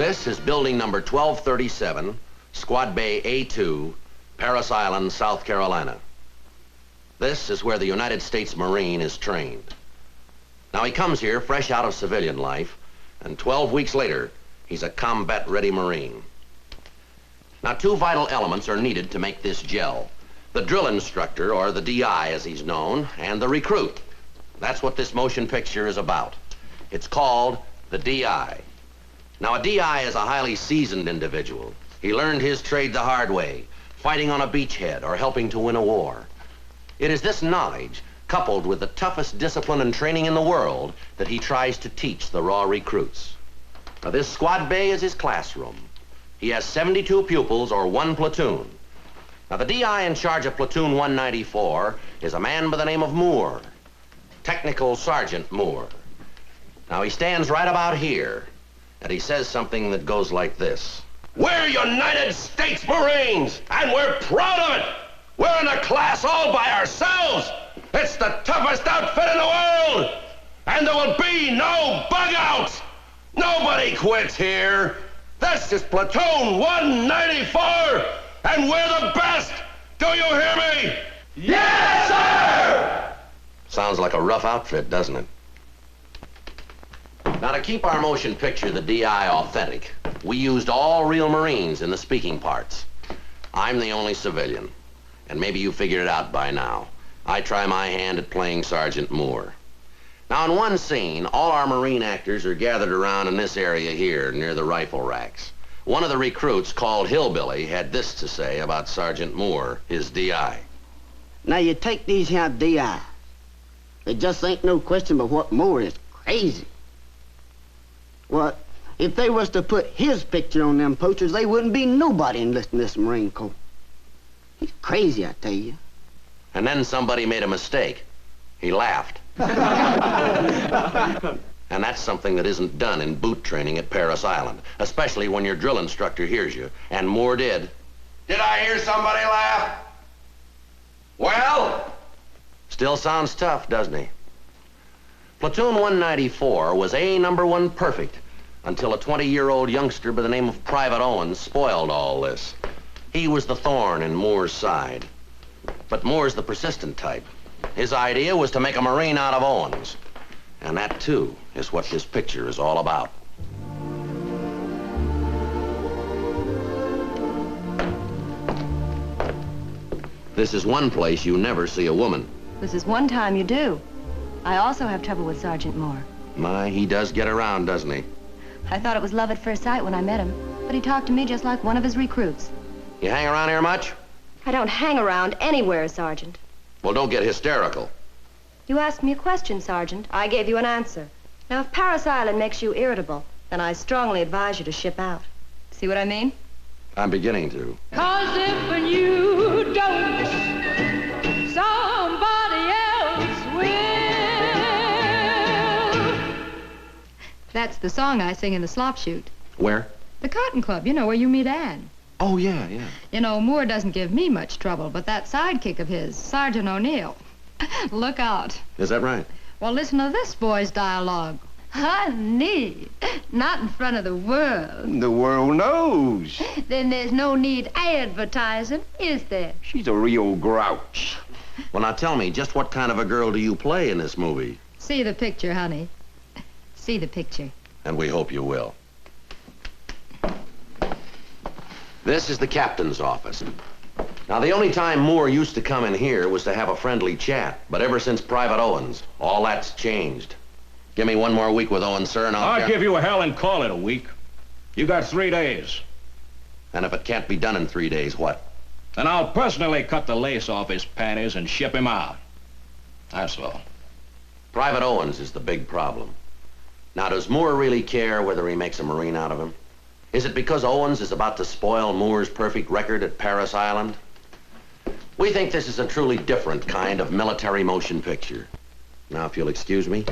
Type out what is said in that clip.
This is building number 1237, Squad Bay A2, Parris Island, South Carolina. This is where the United States Marine is trained. Now he comes here fresh out of civilian life, and 12 weeks later, he's a combat-ready Marine. Now, two vital elements are needed to make this gel. The drill instructor, or the DI as he's known, and the recruit. That's what this motion picture is about. It's called the DI. Now, a DI is a highly seasoned individual. He learned his trade the hard way, fighting on a beachhead or helping to win a war. It is this knowledge, coupled with the toughest discipline and training in the world, that he tries to teach the raw recruits. Now, this squad bay is his classroom. He has 72 pupils, or one platoon. Now, the DI in charge of Platoon 194 is a man by the name of Moore, Technical Sergeant Moore. Now, he stands right about here, and he says something that goes like this. We're United States Marines, and we're proud of it. We're in a class all by ourselves. It's the toughest outfit in the world, and there will be no bug-outs. Nobody quits here. This is Platoon 194, and we're the best. Do you hear me? Yes, sir! Sounds like a rough outfit, doesn't it? Now, to keep our motion picture, the DI, authentic, we used all real Marines in the speaking parts. I'm the only civilian, and maybe you figured it out by now. I try my hand at playing Sergeant Moore. Now, in one scene, all our Marine actors are gathered around in this area here, near the rifle racks. One of the recruits, called Hillbilly, had this to say about Sergeant Moore, his DI. Now, you take these here DI. There just ain't no question but what Moore is crazy. Well, if they was to put his picture on them posters, they wouldn't be nobody enlisting this Marine Corps. He's crazy, I tell you. And then somebody made a mistake. He laughed. And that's something that isn't done in boot training at Parris Island, especially when your drill instructor hears you, and Moore did. Did I hear somebody laugh? Well? Still sounds tough, doesn't he? Platoon 194 was #1 perfect until a 20-year-old youngster by the name of Private Owens spoiled all this. He was the thorn in Moore's side. But Moore's the persistent type. His idea was to make a Marine out of Owens. And that, too, is what this picture is all about. This is one place you never see a woman. This is one time you do. I also have trouble with Sergeant Moore. My, he does get around, doesn't he? I thought it was love at first sight when I met him, but he talked to me just like one of his recruits. You hang around here much? I don't hang around anywhere, Sergeant. Well, don't get hysterical. You asked me a question, Sergeant. I gave you an answer. Now, if Parris Island makes you irritable, then I strongly advise you to ship out. See what I mean? I'm beginning to. 'Cause if you don't, somebody else will. That's the song I sing in the slop shoot. Where? The Cotton Club, you know, where you meet Ann. Oh, yeah, yeah. You know, Moore doesn't give me much trouble, but that sidekick of his, Sergeant O'Neill, look out. Is that right? Well, listen to this boy's dialogue. Honey, not in front of the world. The world knows. Then there's no need advertising, is there? She's a real grouch. Well, now tell me, just what kind of a girl do you play in this movie? See the picture, honey. See the picture. And we hope you will. This is the captain's office. Now, the only time Moore used to come in here was to have a friendly chat, but ever since Private Owens, all that's changed. Give me one more week with Owens, sir, and I'll give you a hell and call it a week. You got 3 days. And if it can't be done in 3 days, what? Then I'll personally cut the lace off his panties and ship him out. That's all. Private Owens is the big problem. Now, does Moore really care whether he makes a Marine out of him? Is it because Owens is about to spoil Moore's perfect record at Parris Island? We think this is a truly different kind of military motion picture. Now, if you'll excuse me.